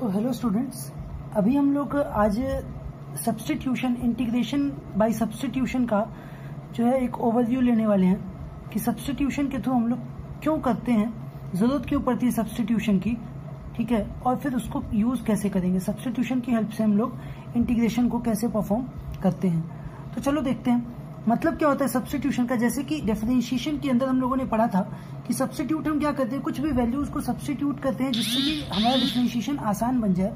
तो hello students, अभी हम लोग आज सब्स्टिट्यूशन, इंटीग्रेशन बाय सब्स्टिट्यूशन का जो है एक ओवरव्यू लेने वाले हैं कि सब्स्टिट्यूशन के थ्रू हम लोग क्यों करते हैं, ज़रूरत क्यों पड़ती है सब्स्टिट्यूशन की, ठीक है, और फिर उसको यूज़ कैसे करेंगे। सब्स्टिट्यूशन की हेल्प से हम लोग इंटीग्रेशन को कैसे परफॉर्म करते हैं। तो चलो देखते हैं मतलब क्या होता है सब्स्टिट्यूशन का। जैसे कि डिफरेंशिएशन के अंदर हम लोगों ने पढ़ा था कि सब्स्टिट्यूट हम क्या करते हैं, कुछ भी वैल्यूज को सब्स्टिट्यूट करते हैं जिससे कि हमारा डिफरेंशिएशन आसान बन जाए।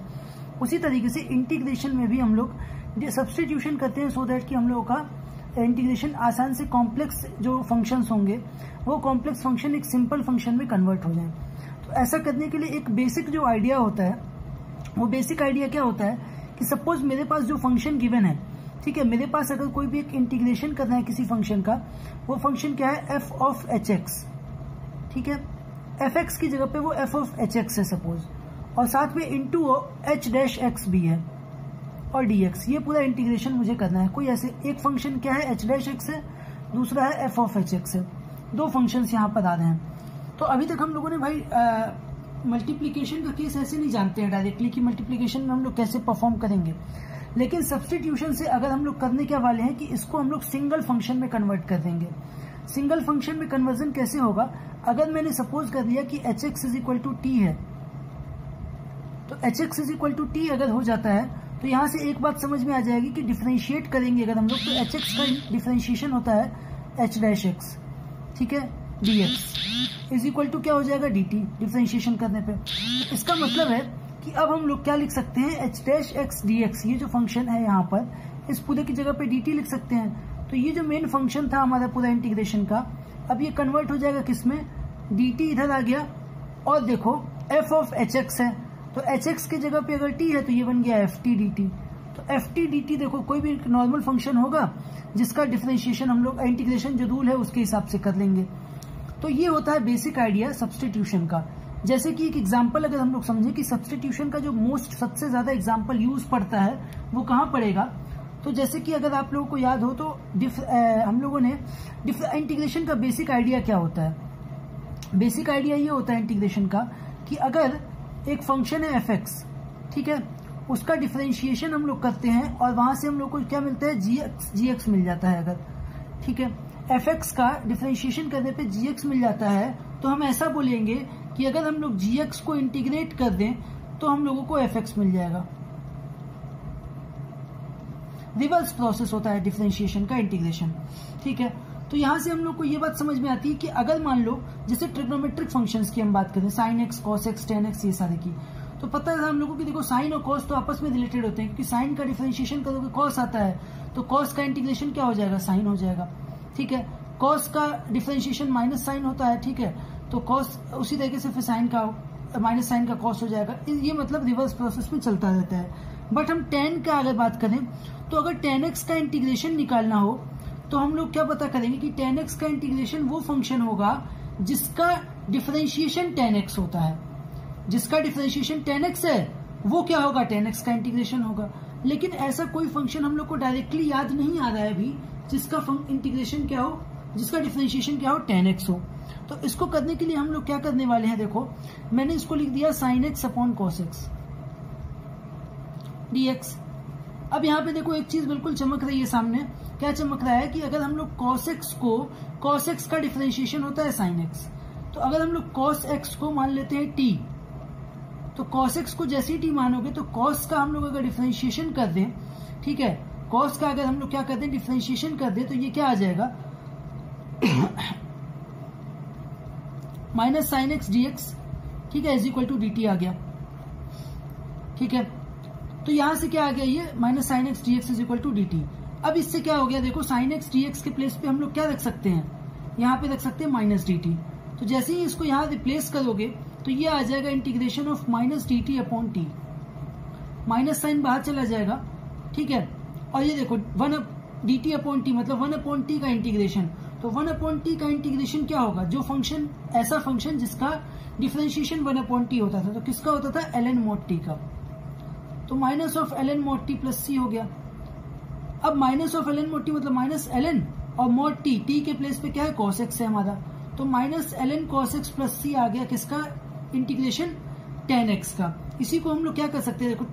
उसी तरीके से इंटीग्रेशन में भी हम लोग सब्स्टिट्यूशन करते हैं सो दैट कि हम लोगों का इंटीग्रेशन आसान से कॉम्प्लेक्स जो फंक्शंस होंगे वो कॉम्प्लेक्स फंक्शन एक सिंपल फंक्शन में कन्वर्ट हो जाए। तो ऐसा करने के लिए एक बेसिक जो आइडिया होता है, वो बेसिक आइडिया क्या होता है कि सपोज मेरे पास जो फंक्शन गिवन है, ठीक है, मेरे पास अगर कोई भी एक इंटीग्रेशन करना है किसी फंक्शन का, वो फंक्शन क्या है, एफ ऑफ एच एक्स, ठीक है, एफ एक्स की जगह पे वो एफ ऑफ एच एक्स है सपोज, और साथ में इंटू एच डैश एक्स भी है और डी एक्स। ये पूरा इंटीग्रेशन मुझे करना है। कोई ऐसे एक फंक्शन क्या है, एच डैश एक्स है, दूसरा है एफ ऑफ एच एक्स है, दो फंक्शंस यहाँ पर आ रहे हैं। तो अभी तक हम लोगों ने भाई मल्टीप्लीकेशन का केस ऐसे नहीं जानते हैं डायरेक्टली कि मल्टीप्लीकेशन में हम लोग कैसे परफॉर्म करेंगे, लेकिन सब्स्टिट्यूशन से अगर हम लोग करने क्या वाले हैं कि इसको हम लोग सिंगल फंक्शन में कन्वर्ट कर देंगे। सिंगल फंक्शन में कन्वर्जन कैसे होगा, अगर मैंने सपोज कर दिया कि h x is equal to t है, तो h x is equal to t अगर हो जाता है तो यहां से एक बात समझ में आ जाएगी कि डिफरेंशिएट करेंगे अगर हम लोग, तो एच एक्स का डिफरेंशिएशन होता है एच डैश एक्स, ठीक है, d x is equal to क्या हो जाएगा, डी टी, डिफरेंशिएशन करने पे। तो इसका मतलब है कि अब हम लोग क्या लिख सकते हैं, H dash x d x, ये जो फंक्शन है यहाँ पर, इस पूरे की जगह पे डी टी लिख सकते हैं। तो ये जो मेन फंक्शन था हमारा पूरा इंटीग्रेशन का, अब ये कन्वर्ट हो जाएगा किसमें, डी टी इधर आ गया, और देखो एफ ऑफ एच एक्स है, तो एच एक्स की जगह पे अगर टी है तो ये बन गया एफ टी डी टी। तो एफ टी डी टी देखो कोई भी नॉर्मल फंक्शन होगा जिसका डिफरेंशिएशन हम लोग इंटीग्रेशन जो रूल है उसके हिसाब से कर लेंगे। तो ये होता है बेसिक आइडिया सब्स्टिट्यूशन का। जैसे कि एक एग्जांपल अगर हम लोग समझें कि सब्स्टिट्यूशन का जो सबसे ज्यादा एग्जांपल यूज पड़ता है वो कहाँ पड़ेगा, तो जैसे कि अगर आप लोगों को याद हो तो हम लोगों ने इंटीग्रेशन का बेसिक आइडिया क्या होता है, बेसिक आइडिया ये होता है इंटीग्रेशन का कि अगर एक फंक्शन है एफ एक्स, ठीक है, उसका डिफरेंशिएशन हम लोग करते हैं और वहां से हम लोग को क्या मिलता है, जी एक्स मिल जाता है अगर, ठीक है, एफ एक्स का डिफरेंशिएशन करने पे जी एक्स मिल जाता है, तो हम ऐसा बोलेंगे कि अगर हम लोग जी एक्स को इंटीग्रेट कर दें तो हम लोगों को एफ एक्स मिल जाएगा। रिवर्स प्रोसेस होता है डिफरेंशिएशन का इंटीग्रेशन, ठीक है। तो यहां से हम लोग को ये बात समझ में आती है कि अगर मान लो जैसे ट्रिग्नोमेट्रिक फंक्शंस की हम बात करें, sine x, cos x, ten x, ये सारे की, तो पता है हम लोगों की, देखो साइन और कॉस तो आपस में रिलेटेड होते हैं क्योंकि साइन का डिफरेंशिएशन करोगे कॉस आता है, तो कॉस का इंटीग्रेशन क्या हो जाएगा, साइन हो जाएगा, ठीक है। कॉस का डिफरेंशिएशन माइनस साइन होता है, ठीक है, तो कॉस उसी तरीके से फिर साइन का माइनस साइन का कॉस हो जाएगा। ये मतलब रिवर्स प्रोसेस में चलता रहता है। बट हम टेन का अगर बात करें तो अगर टेन एक्स का इंटीग्रेशन निकालना हो तो हम लोग क्या पता करेंगे कि टेन एक्स का इंटीग्रेशन वो फंक्शन होगा जिसका डिफरेंशिएशन टेन एक्स होता है, जिसका डिफरेंशिएशन टेन एक्स है वो क्या होगा, टेन एक्स का इंटीग्रेशन होगा। लेकिन ऐसा कोई फंक्शन हम लोग को डायरेक्टली याद नहीं आ रहा है अभी जिसका इंटीग्रेशन क्या हो, जिसका डिफरेंशिएशन क्या हो, टेन एक्स हो। तो इसको करने के लिए हम लोग क्या करने वाले हैं, देखो मैंने इसको लिख दिया sine x upon cos x d x. अब यहाँ पे देखो एक चीज बिल्कुल चमक रही है सामने, क्या चमक रहा है कि अगर हम लोग कॉस एक्स को, कॉस एक्स का डिफरेंशिएशन होता है साइन एक्स, तो अगर हम लोग कॉस एक्स को मान लेते हैं टी, तो कॉस एक्स को जैसे ही टी मानोगे तो कॉस का हम लोग अगर डिफरेंशिएशन कर दें, ठीक है, कॉस का अगर हम लोग क्या करते हैं डिफरेंशिएशन कर दें तो ये क्या आ जाएगा, minus sine x d x, ठीक है, is equal to d t आ गया, ठीक है। तो यहां से क्या आ गया, ये minus sine x d x is equal to d t. अब इससे क्या हो गया, देखो साइन एक्स डी एक्स के प्लेस पे हम लोग क्या रख सकते हैं, यहाँ पे रख सकते हैं माइनस डी टी। तो जैसे ही इसको यहाँ रिप्लेस करोगे तो ये आ जाएगा integration of minus d t upon t, minus sine बाहर चला जाएगा, ठीक है, और ये देखो one d t upon t मतलब वन अपॉन टी का इंटीग्रेशन। तो वन अपॉन टी का इंटीग्रेशन क्या होगा, जो फंक्शन, ऐसा फंक्शन जिसका डिफरेंशिएशन वन अपॉन टी होता था, तो किसका होता था, एल एन मॉड टी का, तो minus of l n mod t plus C हो गया। अब minus of l n mod t मतलब माइनस एल एन और मॉड टी, टी के प्लेस पे क्या है, कॉस एक्स है हमारा, तो minus l n cos x plus C आ गया किसका इंटीग्रेशन, टेन एक्स का। इसी को हम लोग क्या कर सकते हैं, देखो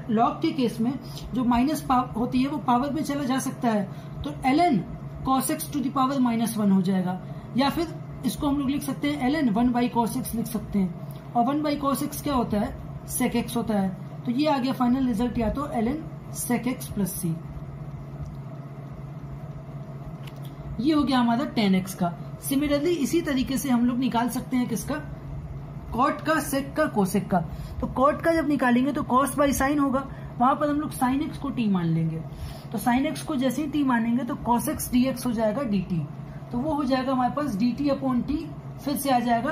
लॉग के केस में जो माइनस होती है वो पावर में चला जा सकता है, तो ln cos x to the power -1 हो जाएगा, या फिर इसको हम लोग लिख सकते हैं ln 1 बाई cos x लिख सकते हैं, और 1 बाई cos x क्या होता है, sec x होता है, तो ये आ गया फाइनल रिजल्ट, या तो ln sec x plus c, ये हो गया हमारा tan x का। सिमिलरली इसी तरीके से हम लोग निकाल सकते हैं किसका, कॉट का, सेक का, कोसेक का। तो कॉट का जब निकालेंगे तो कॉस बाई साइन होगा, वहां पर हम लोग साइन एक्स को टी मान लेंगे, तो साइन एक्स को जैसे ही टी मानेंगे तो कॉस एक्स डी एक्स हो जाएगा डी टी, तो वो हो जाएगा हमारे पास डी टी अपॉन टी, फिर से आ जाएगा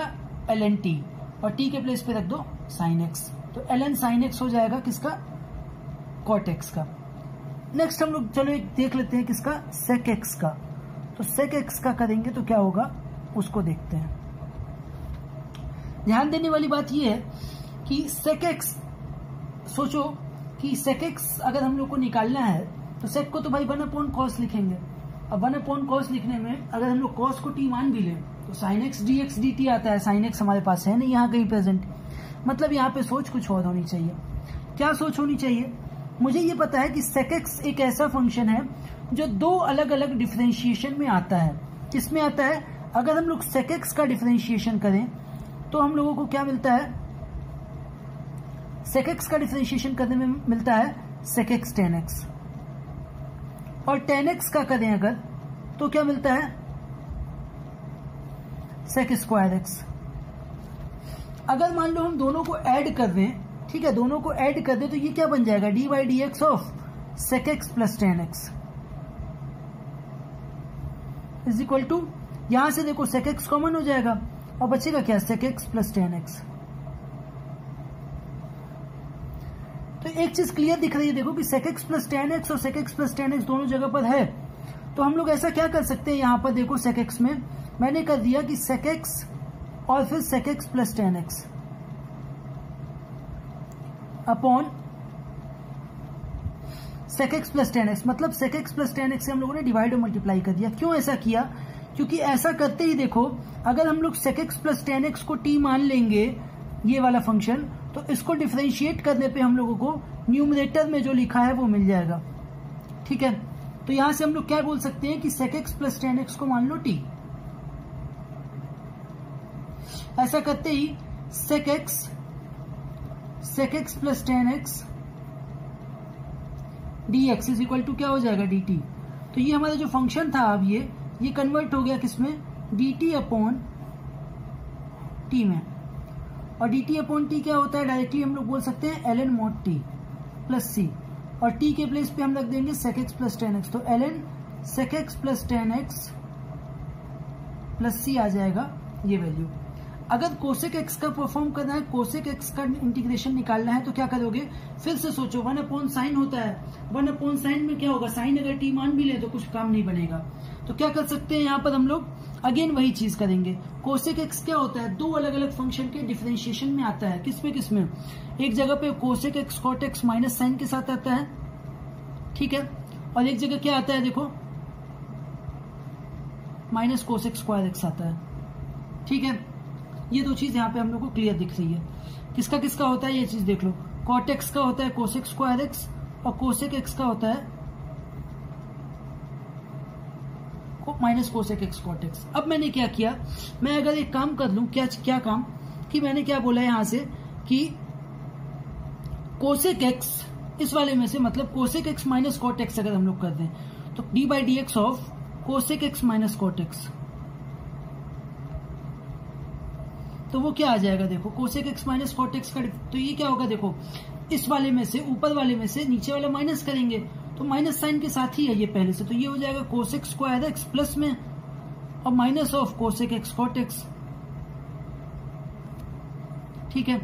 एल एन टी, और टी के प्लेस पे रख दो साइन एक्स, तो एल एन साइन एक्स हो जाएगा किसका, कॉट एक्स का। नेक्स्ट हम लोग चलो एक देख लेते हैं किसका, सेक एक्स का। तो सेक एक्स का करेंगे तो क्या होगा उसको देखते हैं। ध्यान देने वाली बात यह है कि सेक एक्स, सोचो कि सेक एक्स अगर हम लोग को निकालना है तो सेक को तो भाई 1 अपॉन कॉस लिखेंगे, अब 1 अपॉन कॉस लिखने में अगर हम लोग कॉस को टी मान भी लें तो sign x d x D T आता है, साइन एक्स हमारे पास है नहीं यहाँ कहीं प्रेजेंट, मतलब यहाँ पे सोच कुछ और होनी चाहिए। क्या सोच होनी चाहिए, मुझे ये पता है कि सेक एक्स एक ऐसा फंक्शन है जो दो अलग अलग डिफरेंशिएशन में आता है। किसमें आता है, अगर हम लोग सेक एक्स का डिफरेंशिएशन करें तो हम लोगों को क्या मिलता है, सेक एक्स का डिफरेंशिएशन करने में मिलता है सेक एक्स टेन एक्स, और टेन एक्स का करें अगर तो क्या मिलता है, सेक स्क्वायर एक्स। अगर मान लो हम दोनों को ऐड कर दें, ठीक है, दोनों को ऐड कर दें तो ये क्या बन जाएगा, d by d x of sec x plus ten x is equal to, यहां से देखो सेक एक्स कॉमन हो जाएगा और बचेगा क्या, sec x plus ten x. तो एक चीज क्लियर दिख रही है, देखो कि sec x plus ten x और sec x plus ten x दोनों जगह पर है, तो हम लोग ऐसा क्या कर सकते हैं, यहां पर देखो सेक एक्स में मैंने कर दिया कि सेक एक्स और फिर sec x plus ten x upon sec x plus ten x, मतलब sec x plus ten x से हम लोगों ने डिवाइड और मल्टीप्लाई कर दिया। क्यों ऐसा किया, क्योंकि ऐसा करते ही देखो अगर हम लोग sec x plus ten x को टी मान लेंगे ये वाला फंक्शन, तो इसको डिफरेंशिएट करने पे हम लोगों को न्यूमरेटर में जो लिखा है वो मिल जाएगा, ठीक है। तो यहां से हम लोग क्या बोल सकते हैं कि sec x plus ten x को मान लो टी, ऐसा करते ही sec x plus ten x d x is equal to क्या हो जाएगा, डी टी। तो ये हमारा जो फंक्शन था अब ये कन्वर्ट हो गया किसमें, डी टी अपॉन टी में, और डी टी अपॉन टी क्या होता है, डायरेक्टली हम लोग बोल सकते हैं l n mod t plus C, और टी के प्लेस पे हम रख देंगे sec x plus ten x, तो l n sec x plus ten x plus C आ जाएगा ये वैल्यू। अगर कोसेक एक्स का परफॉर्म करना है, कोसेक एक्स का इंटीग्रेशन निकालना है तो क्या करोगे, फिर से सोचो 1 अपॉन साइन होता है, 1 अपॉन साइन में क्या होगा, साइन अगर टी मान भी ले तो कुछ काम नहीं बनेगा, तो क्या कर सकते हैं यहाँ पर हम लोग अगेन वही चीज करेंगे। कोसेक एक्स क्या होता है, दो अलग अलग फंक्शन के डिफरेंशिएशन में आता है, किसमें एक जगह पे cosec x cot x minus sine के साथ आता है, ठीक है, और एक जगह क्या आता है देखो माइनस कोसेक स्क्वायर एक्स आता है, ठीक है। ये दो चीज यहाँ पे हम लोग को क्लियर दिख रही है। किसका किसका होता है ये चीज देख लो, कॉट एक्स का होता है कोसेक स्क्वायर एक्स और कोसेक एक्स का होता है minus cosec x cot x. अब मैंने क्या किया, मैं अगर एक काम कर लूं, क्या काम कि मैंने क्या बोला यहां से कि कोसेक एक्स इस वाले में से, मतलब cosec x minus cot x अगर हम लोग कर दें तो d by d x of cosec x minus cot x, तो वो क्या आ जाएगा देखो, cosec x minus cot x का, तो ये क्या होगा देखो, इस वाले में से ऊपर वाले में से नीचे वाला माइनस करेंगे तो माइनस साइन के साथ ही है ये पहले से, तो ये हो जाएगा कोसेक स्क्वायर एक्स प्लस में और minus of cosec x cot x, ठीक है।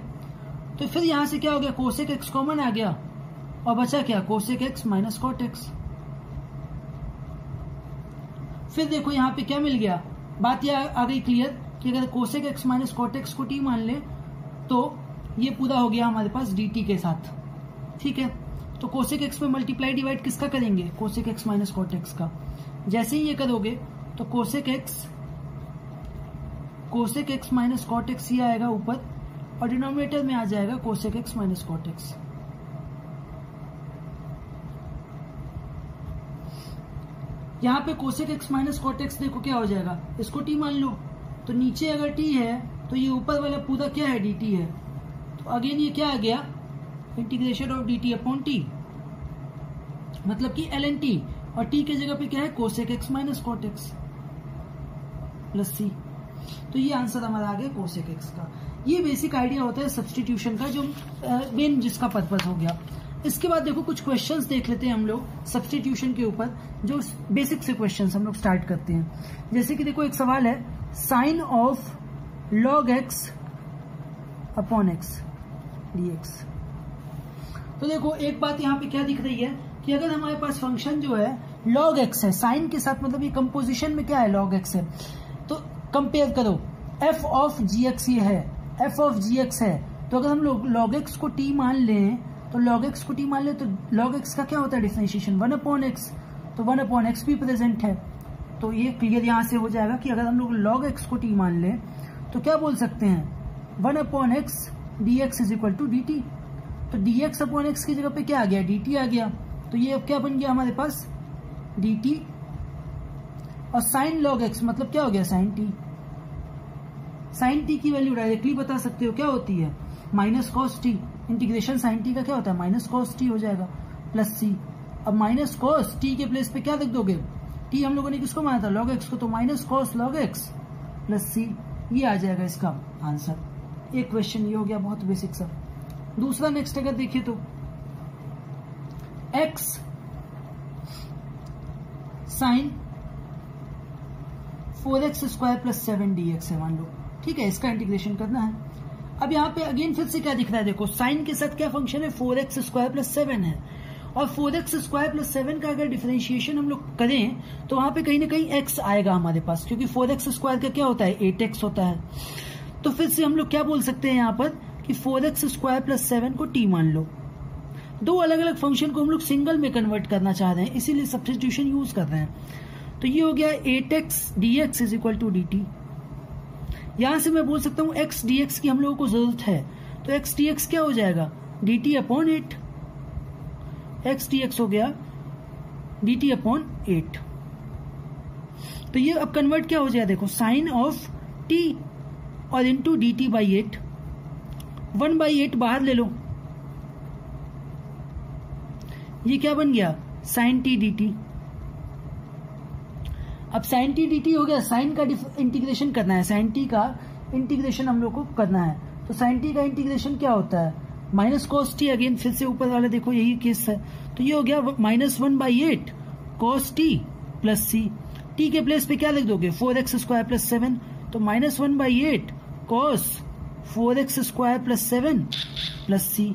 तो फिर यहां से क्या हो गया, कोसेक एक्स कॉमन आ गया और बचा क्या, cosec x minus cot x. फिर देखो यहां पे क्या मिल गया, बात यह आ गई क्लियर कि अगर cosec x minus cot x को टी मान ले तो ये पूरा हो गया हमारे पास डी टी के साथ, ठीक है। तो कोसेक एक्स में मल्टीप्लाई डिवाइड किसका करेंगे, cosec x minus cot x का। जैसे ही ये करोगे तो cosec x minus cot x ये आएगा ऊपर, और डिनोमिनेटर में आ जाएगा cosec x minus cot x. यहाँ पे cosec x minus cot x देखो क्या हो जाएगा, इसको टी मान लो, तो नीचे अगर टी है तो ये ऊपर वाला पूरा क्या है, डी टी है। तो अगेन ये क्या आ गया, integration of d t upon t, मतलब कि एल एन टी, और टी के जगह पे क्या है, cosec x minus cot x plus C. तो ये आंसर हमारा आ गया कोसेक एक्स का। ये बेसिक आइडिया होता है सब्स्टिट्यूशन का, जो मेन जिसका पर्पस हो गया। इसके बाद देखो कुछ क्वेश्चंस देख लेते हैं हम लोग सब्स्टिट्यूशन के ऊपर, जो बेसिक से क्वेश्चंस हम लोग स्टार्ट करते हैं। जैसे कि देखो एक सवाल है, sine of log x upon x dx. तो देखो एक बात यहाँ पे क्या दिख रही है कि अगर हमारे पास फंक्शन जो है लॉग एक्स है, साइन के साथ, मतलब ये कंपोजिशन में क्या है, लॉग एक्स है, तो कंपेयर करो, एफ ऑफ जी एक्स ये है, एफ ऑफ जी एक्स है, तो अगर हम लोग लॉग एक्स को टी मान लें, तो लॉग एक्स को टी मान ले, तो लॉग एक्स का क्या होता है डिफरेंशिएशन, 1 अपॉन एक्स, तो 1 अपॉन एक्स भी प्रेजेंट है। तो ये क्लियर यहां से हो जाएगा कि अगर हम लोग लॉग एक्स को टी मान लें तो क्या बोल सकते हैं, 1 upon x d x is equal to d t. तो डी एक्स अपॉन एक्स की जगह पे क्या आ गया, डी टी आ गया। तो ये अब क्या बन गया हमारे पास, डी टी, और साइन लॉग एक्स मतलब क्या हो गया, साइन टी। साइन टी की वैल्यू डायरेक्टली बता सकते हो क्या होती है, minus cos t. Integration sine t का क्या होता है, माइनस कॉस टी हो जाएगा प्लस सी। अब माइनस कॉस टी के प्लेस पे क्या रख दोगे, टी हम लोगों ने किसको माना था, लॉग एक्स को, तो minus cos log x plus C, ये आ जाएगा इसका आंसर। एक क्वेश्चन ये हो गया बहुत बेसिक सा। दूसरा नेक्स्ट अगर देखिए तो x sine 4x square plus 7 dx है मान लो, ठीक है, इसका इंटीग्रेशन करना है। अब यहाँ पे अगेन फिर से क्या दिख रहा है, देखो साइन के साथ क्या फंक्शन है, 4x स्क्वायर प्लस 7 है, और 4x स्क्वायर प्लस 7 का अगर डिफरेंशिएशन हम लोग करें तो वहां पे कहीं ना कहीं x आएगा हमारे पास, क्योंकि 4x स्क्वायर का क्या होता है, 8x होता है। तो फिर से हम लोग क्या बोल सकते हैं यहाँ पर कि 4x स्क्वायर प्लस 7 को t मान लो। दो अलग अलग फंक्शन को हम लोग सिंगल में कन्वर्ट करना चाह रहे हैं, इसीलिए सब्स्टिट्यूशन यूज कर रहे हैं। तो ये हो गया 8x dx is equal to dt। यहां से मैं बोल सकता हूं x dx की हम लोगों को जरूरत है, तो x dx क्या हो जाएगा, dt अपॉन 8। x dx हो गया dt अपॉन 8। तो ये अब कन्वर्ट क्या हो जाएगा, देखो साइन ऑफ t और इंटू डी टी बाई 8, 1/8 बाहर ले लो, ये क्या बन गया, साइन टी डी टी। अब साइन टी डी टी हो गया, साइन का इंटीग्रेशन करना है, साइन टी का इंटीग्रेशन हम लोग को करना है। तो साइन टी का इंटीग्रेशन क्या होता है, माइनस कॉस टी, अगेन फिर से ऊपर वाला देखो यही केस है। तो ये हो गया -1/8 कॉस टी प्लस सी। टी के प्लेस पे क्या लिख दोगे, 4x स्क्वायर प्लस 7, तो -1/8 cos 4x square plus 7 plus C.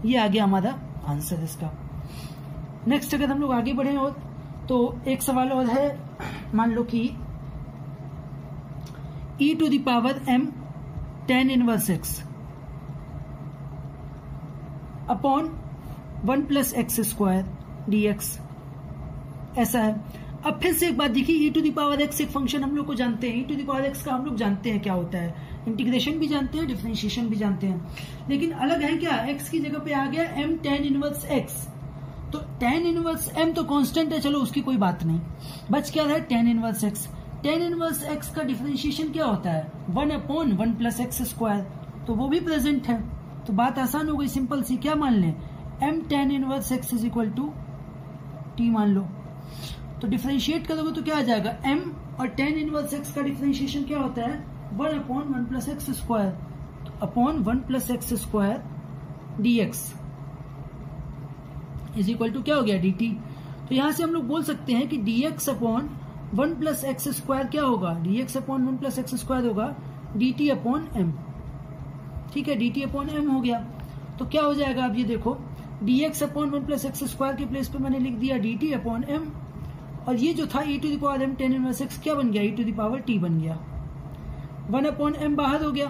ये आ गया हमारा आंसर इसका। नेक्स्ट अगर हम लोग आगे बढ़े और तो एक सवाल और है, मान लो कि e to the power m tan inverse x upon 1 plus x square dx, ऐसा है। अब फिर से एक बात देखिए, e to the power x एक फंक्शन हम लोग को जानते हैं, e to the power x का हम लोग जानते हैं क्या होता है, इंटीग्रेशन भी जानते हैं, डिफरेंशिएशन भी जानते हैं, लेकिन अलग है क्या, x की जगह पे आ गया m tan इनवर्स x। तो tan इनवर्स m तो कांस्टेंट है, चलो उसकी कोई बात नहीं, बच क्या है tan inverse x। tan inverse x का डिफरेंशिएशन क्या होता है, 1 अपॉन 1 प्लस एक्स स्क्वायर, तो वो भी प्रेजेंट है। तो बात आसान हो गई, सिंपल सी, क्या मान लें, m tan inverse x is equal to t मान लो। तो डिफरेंशिएट करोगे तो क्या आ जाएगा, m और tan इनवर्स x का डिफरेंशिएशन क्या होता है, 1 upon 1 plus x square, upon 1 plus x square dx is equal to क्या हो गया, dt। तो यहां से हम लोग बोल सकते हैं कि dx upon 1 plus x square क्या होगा, dx upon 1 plus x square होगा dt अपॉन m, ठीक है, dt अपॉन m हो गया। तो क्या हो जाएगा, अब ये देखो, dx upon 1 plus x square के प्लेस पे मैंने लिख दिया dt अपॉन m, और ये जो था e to the power m tan inverse x क्या बन गया, e to the power t बन गया, 1 अपॉन m बाहर हो गया,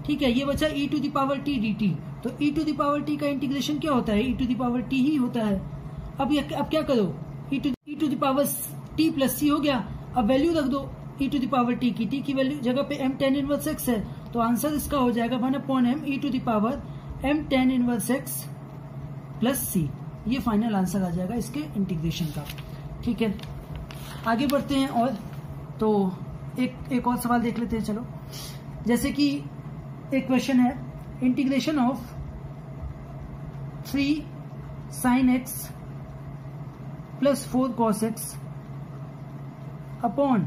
ठीक है, ये बचा e to the power t dt। तो e to the power t का इंटीग्रेशन क्या होता है, e to the power t ही होता है। अब क्या करो, e to the power t plus c हो गया। अब वैल्यू रख दो e to the power t की, t की वैल्यू जगह पे m tan इनवर्स x है, तो आंसर इसका हो जाएगा 1/m e to the power m tan inverse x plus c। ये फाइनल आंसर आ जाएगा इसके इंटीग्रेशन का। ठीक है, आगे बढ़ते हैं। और तो एक और सवाल देख लेते हैं। चलो, जैसे कि एक क्वेश्चन है, integration of 3 sin x plus 4 cos x upon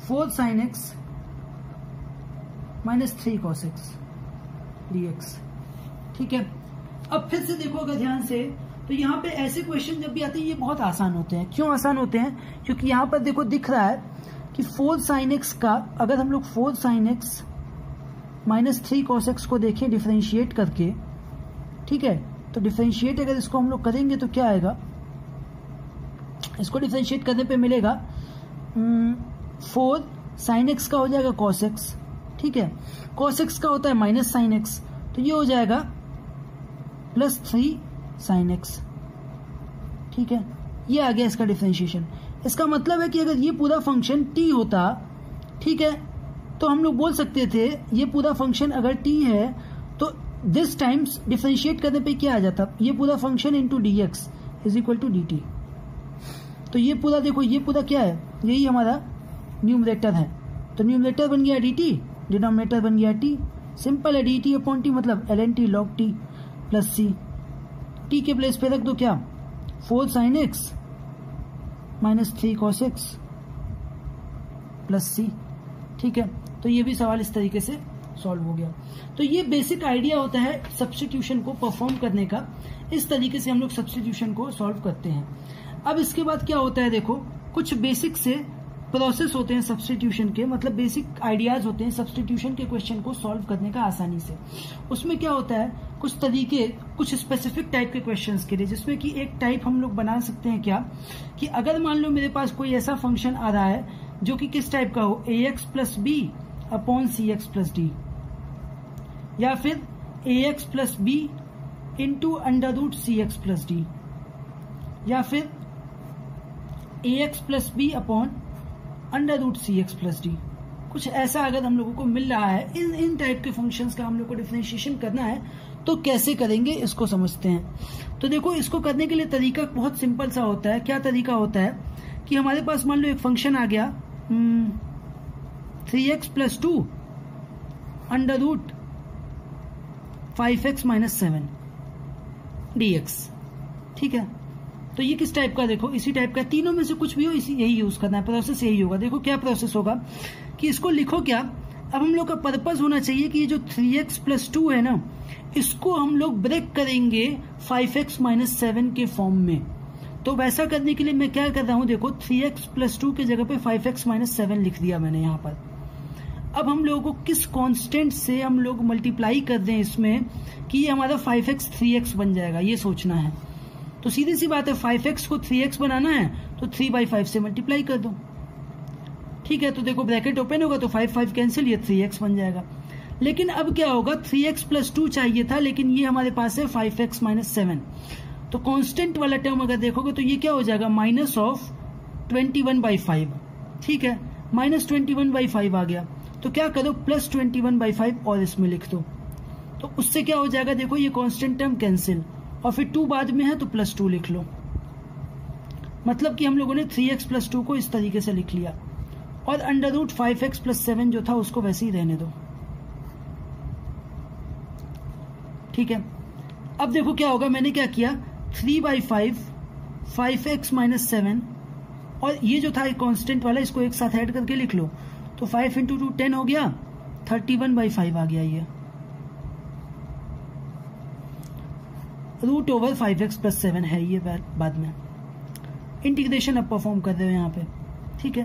4 sin x minus 3 cos x dx। ठीक है, अब फिर से देखो अगर ध्यान से, तो यहाँ पे ऐसे क्वेश्चन जब भी आते हैं ये बहुत आसान होते हैं। क्यों आसान होते हैं? क्योंकि यहाँ पर देखो दिख रहा है कि 4 sin x का, अगर हम लोग 4 sin x minus 3 cos x को देखें डिफरेंशिएट करके, ठीक है, तो डिफरेंशिएट अगर इसको हम लोग करेंगे तो क्या आएगा, इसको डिफरेंशिएट करने पे मिलेगा 4 sin x का हो जाएगा cos x। ठीक है, cos x का होता है माइनस sin x, तो ये हो जाएगा प्लस 3 sin x। ठीक है, ये आ गया इसका डिफरेंशिएशन। इसका मतलब है कि अगर ये पूरा फंक्शन t होता, ठीक है, तो हम लोग बोल सकते थे ये पूरा फंक्शन अगर t है तो दिस टाइम्स डिफरेंशिएट करने पे क्या आ जाता, ये पूरा function into dx is equal to dt। तो ये पूरा देखो, ये पूरा क्या है, यही हमारा न्यूमरेटर है, तो न्यूमरेटर बन गया dt, डिनोमिनेटर बन गया t। सिंपल है, dt अपॉन t मतलब ln t log t plus c। t के प्लेस पे रख दो क्या, 4 sin x minus 3 cos x plus c। ठीक है, तो ये भी सवाल इस तरीके से सॉल्व हो गया। तो ये बेसिक आइडिया होता है सब्स्टिट्यूशन को परफॉर्म करने का। इस तरीके से हम लोग सब्स्टिट्यूशन को सॉल्व करते हैं। अब इसके बाद क्या होता है, देखो कुछ बेसिक से प्रोसेस होते हैं सब्स्टिट्यूशन के, मतलब बेसिक आइडियाज होते हैं सब्स्टिट्यूशन के क्वेश्चन को सॉल्व करने का आसानी से। उसमें क्या होता है, कुछ तरीके, कुछ स्पेसिफिक टाइप के क्वेश्चंस के लिए, जिसमें कि एक टाइप हम लोग बना सकते हैं क्या, कि अगर मान लो मेरे पास कोई ऐसा फंक्शन आ रहा है जो कि किस टाइप का हो, ax plus B upon C X plus D, या फिर ax plus B into under root C X plus D, या फिर ax plus B upon under root C X plus D. कुछ ऐसा अगर हम लोगों को मिल रहा है, इन टाइप के फंक्शंस का हम लोग को डिफरेंशिएशन करना है, तो कैसे करेंगे इसको समझते हैं। तो देखो, इसको करने के लिए तरीका बहुत सिंपल सा होता है। क्या तरीका होता है कि हमारे पास मान लो एक फंक्शन आ गया 3x plus 2 under root 5x minus 7 dx। ठीक है, तो ये किस टाइप का, देखो इसी टाइप का, तीनों में से कुछ भी हो इसी यही यूज करना है, प्रोसेस यही होगा। देखो क्या प्रोसेस होगा कि इसको लिखो क्या, अब हम लोग का पर्पस होना चाहिए कि ये जो 3x प्लस 2 है ना, इसको हम लोग ब्रेक करेंगे 5x माइनस 7 के फॉर्म में। तो वैसा करने के लिए मैं क्या कर रहा हूं, देखो 3x प्लस 2 के जगह पे 5x माइनस 7 लिख दिया मैंने यहाँ पर। अब हम लोगों को किस कांस्टेंट से हम लोग मल्टीप्लाई कर दें इसमें कि ये हमारा 5x 3x बन जाएगा, ये सोचना है। तो सीधी सी बात है, 5x को 3x बनाना है तो 3/5 से मल्टीप्लाई कर दो। ठीक है, तो देखो ब्रैकेट ओपन होगा तो 5 कैंसिल, ये 3x बन जाएगा। लेकिन अब क्या होगा, 3x प्लस 2 चाहिए था, लेकिन ये हमारे पास है 5x माइनस 7। तो कांस्टेंट वाला टर्म अगर देखोगे तो ये क्या हो जाएगा, माइनस ऑफ 21/5। ठीक है, माइनस 21/5 आ गया, तो क्या करो प्लस 21/5 और इसमें लिख दो। तो उससे क्या हो जाएगा, देखो ये कांस्टेंट टर्म कैंसिल, और फिर 2 बाद में है तो प्लस 2 लिख लो। मतलब कि हम लोगों ने 3x प्लस 2 को इस तरीके से लिख लिया, और अंडर रूट 5x प्लस 7 जो था उसको वैसे ही रहने दो। ठीक है, अब देखो क्या होगा, मैंने क्या किया, 3/5 5x माइनस 7, और ये जो था कांस्टेंट वाला इसको एक साथ ऐड करके लिख लो। तो 5 इंटू 2 10 हो गया, 31/5 आ गया। ये रूट ओवर 5x प्लस 7 है, ये बाद में इंटीग्रेशन अब परफॉर्म कर रहे हो यहाँ पे। ठीक है,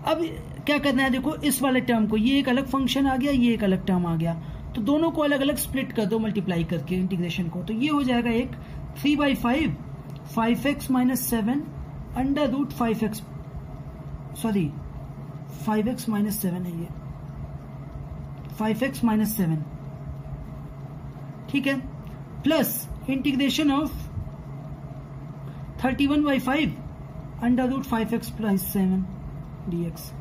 अब क्या करना है, देखो इस वाले टर्म को, ये एक अलग फंक्शन आ गया, ये एक अलग टर्म आ गया, तो दोनों को अलग अलग स्प्लिट कर दो मल्टीप्लाई करके इंटीग्रेशन को। तो ये हो जाएगा एक 3/5 5x minus 7 under root 5x, sorry 5x minus 7 है, ये 5x माइनस 7। ठीक है, plus integration of 31/5 under root 5x plus 7 dx।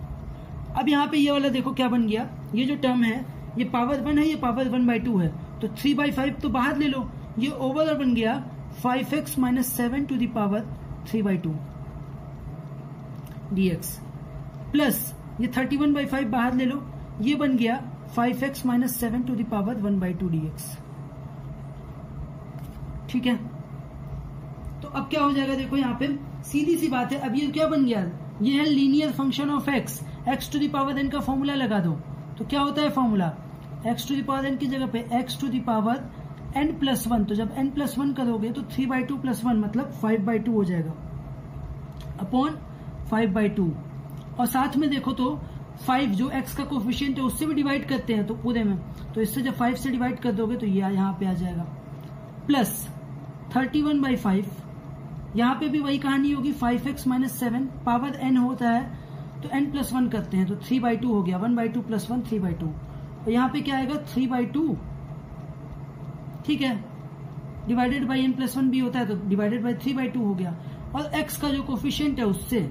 अब यहाँ पे ये वाला देखो क्या बन गया, ये जो टर्म है ये पावर 1 है, ये पावर 1/2 है, तो 3/5 तो बाहर ले लो, ये ओवरऑल बन गया 5x - 7 to the power 3/2 dx plus ये 31/5 बाहर ले लो, ये बन गया 5x - 7 to the power 1/2 dx। ठीक है, तो अब क्या हो जाएगा, देखो यहाँ पे सीधी सी बात है, अब ये क्या बन गया, ये है linear function of x to the power n का फॉर्मूला लगा दो, तो क्या होता है formula, x to the power n की जगह पे x to the power n+1, तो जब n+1 करोगे तो 3/2 + 1 मतलब 5/2 हो जाएगा अपॉन 5/2, और साथ में देखो तो 5 जो x का कोफिशिएंट है उससे भी डिवाइड करते हैं तो पूरे में, तो इससे जब 5 से डिवाइड कर दोगे तो ये यहाँ पे आ जाएगा, प्लस 31/5, यहाँ पे भी वही कहानी होगी, 5x - 7 पावर n होता है तो n+1 करते हैं तो 3/2 हो गया, 1/2 + 1 3/2, और यहाँ पे क्या आएगा 3/2, ठीक है, डिवाइडेड बाई n+1 भी होता है तो डिवाइडेड बाई 3/2 हो गया, और x का जो कोफिशिएंट है उससे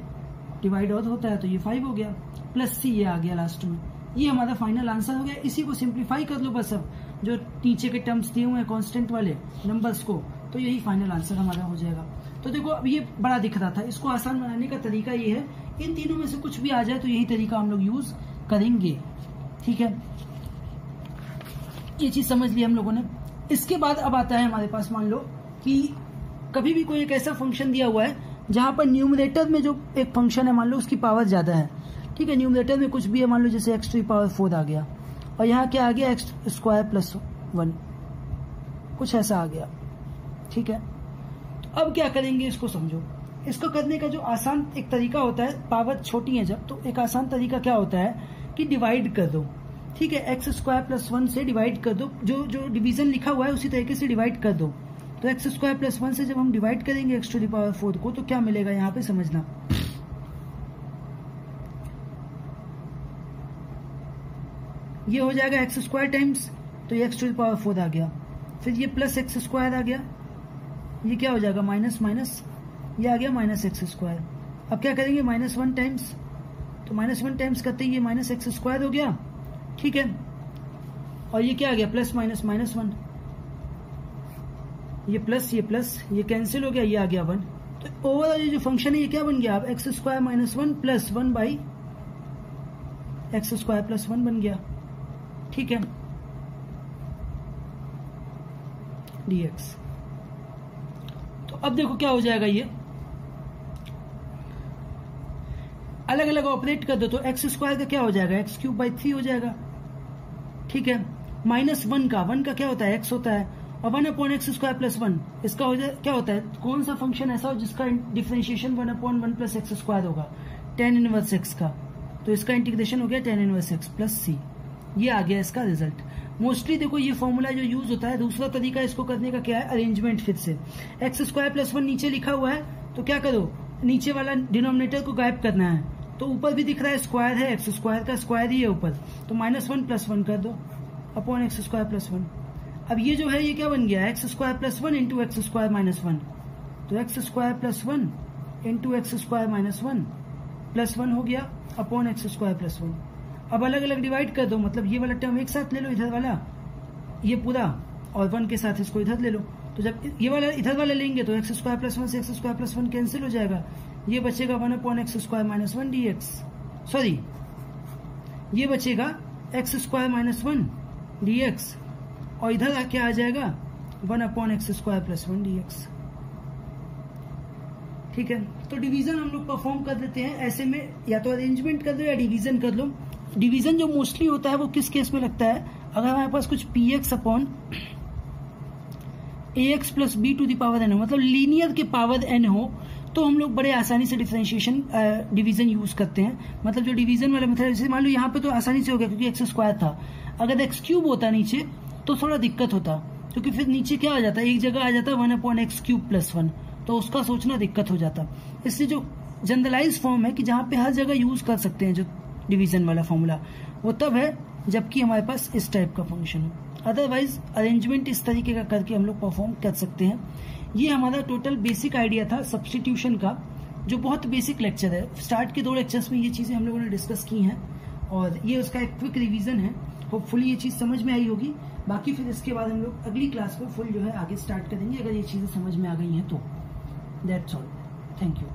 डिवाइड और होता है तो ये 5 हो गया, प्लस c ये आ गया लास्ट में, ये हमारा फाइनल आंसर हो गया। इसी को सिंप्लीफाई कर लो बस, अब जो नीचे के टर्म्स दिए हुए हैं कांस्टेंट वाले नंबर्स को, तो यही फाइनल आंसर हमारा हो जाएगा। तो देखो अब ये बड़ा दिख रहा था, इसको आसान बनाने का तरीका ये है, इन तीनों में से कुछ भी आ जाए तो यही तरीका हम लोग यूज करेंगे। ठीक है, ये चीज समझ ली हम लोगों ने। इसके बाद अब आता है हमारे पास, मान लो कि कभी भी कोई एक ऐसा फंक्शन दिया हुआ है जहां पर न्यूमरेटर में जो एक फंक्शन है मान लो उसकी पावर ज्यादा है, ठीक है, न्यूमरेटर में कुछ भी है, मान लो जैसे x टू द पावर 4 आ गया, और यहाँ क्या आ गया x² + 1, कुछ ऐसा आ गया। ठीक है, तो अब क्या करेंगे इसको समझो। इसको करने का जो आसान एक तरीका होता है, पावर छोटी है जब, तो एक आसान तरीका क्या होता है कि डिवाइड कर दो। ठीक है, x² + 1 से डिवाइड कर दो, जो डिवीजन लिखा हुआ है उसी तरीके से डिवाइड कर दो। तो x² + 1 से जब हम डिवाइड करेंगे x टू द पावर 4 को तो क्या मिलेगा, यहाँ पे समझना, ये हो जाएगा x² टाइम्स, तो ये x टू द पावर 4 आ गया, फिर ये प्लस x² आ गया, ये क्या हो जाएगा माइनस माइनस, ये आ गया -x²। अब क्या करेंगे -1 टाइम्स, तो -1 टाइम्स करते ही ये -x² हो गया। ठीक है, और ये क्या आ गया प्लस माइनस -1, ये प्लस ये कैंसिल हो गया, ये आ गया 1। तो ओवरऑल ये जो फंक्शन है ये क्या बन गया, अब x² - 1 + 1/x² + 1 बन गया। ठीक है, dx। तो अब देखो क्या हो जाएगा, ये अलग अलग ऑपरेट कर दो तो x² का क्या हो जाएगा x³/3 हो जाएगा। ठीक है, -1 का क्या होता है x होता है, और 1/x² + 1 इसका हो जाए क्या होता है, कौन सा फंक्शन ऐसा हो जिसका डिफरेंशिएशन 1/1 + x² होगा, tan 1x का, तो इसका इंटीग्रेशन हो गया tan 1x + c, ये आ गया इसका रिजल्ट। मोस्टली देखो ये फॉर्मूला जो यूज होता है, दूसरा तरीका इसको करने का क्या है, अरेंजमेंट। फिर से x² + 1 नीचे लिखा हुआ है तो क्या करो, नीचे वाला डिनोमिनेटर को गायब करना है, तो ऊपर भी दिख रहा है स्क्वायर है, x² का स्क्वायर ही है ऊपर, तो -1 + 1 कर दो अपॉन x² + 1। अब ये जो है ये क्या बन गया, x² + 1 × x² - 1, तो x² + 1 × x² - 1 + 1 हो गया अपॉन x² + 1। अब अलग अलग डिवाइड कर दो, मतलब ये वाला टर्म एक साथ ले लो, इधर वाला ये पूरा, और 1 के साथ इसको इधर ले लो, तो जब ये वाला इधर वाला लेंगे तो x² + 1 से x² + 1 कैंसिल हो जाएगा, ये बचेगा 1/x² - 1 dx, सॉरी ये बचेगा x² - 1 dx, और इधर क्या आ जाएगा 1/x² + 1 dx। ठीक है, तो डिवीजन हम लोग परफॉर्म कर देते हैं ऐसे में, या तो अरेंजमेंट कर दो या डिवीजन कर लो। डिवीजन जो मोस्टली होता है वो किस केस में लगता है, अगर हमारे पास कुछ px upon ax + b to the power n हो, मतलब लीनियर के पावर n हो, तो हम लोग बड़े आसानी से डिफरेंशिएशन डिवीजन यूज करते हैं। मतलब जो डिवीजन वाला मेथड, जैसे मान लो यहाँ पे तो आसानी से हो गया क्योंकि x² था, अगर x³ होता नीचे तो थोड़ा दिक्कत होता, क्योंकि फिर नीचे क्या आ जाता, एक जगह आ जाता 1/x³ + 1, तो उसका सोचना दिक्कत हो जाता। इसलिए जो जनरलाइज फॉर्म है कि जहां पे हर जगह यूज कर सकते हैं जो डिवीजन वाला फॉर्मूला, वो तब है जबकि हमारे पास इस टाइप का फंक्शन हो। अदरवाइज अरेंजमेंट इस तरीके का करके हम लोग परफॉर्म कर सकते हैं। ये हमारा टोटल बेसिक आइडिया था सब्स्टिट्यूशन का, जो बहुत बेसिक लेक्चर है। स्टार्ट के 2 लेक्चर्स में ये चीजें हम लोगों ने डिस्कस की हैं, और ये उसका एक क्विक रिवीजन है। होपफुली ये चीज समझ में आई होगी। बाकी फिर इसके बाद हम लोग अगली क्लास को फुल जो है आगे स्टार्ट करेंगे, अगर ये चीजें समझ में आ गई हैं तो। That's all, thank you.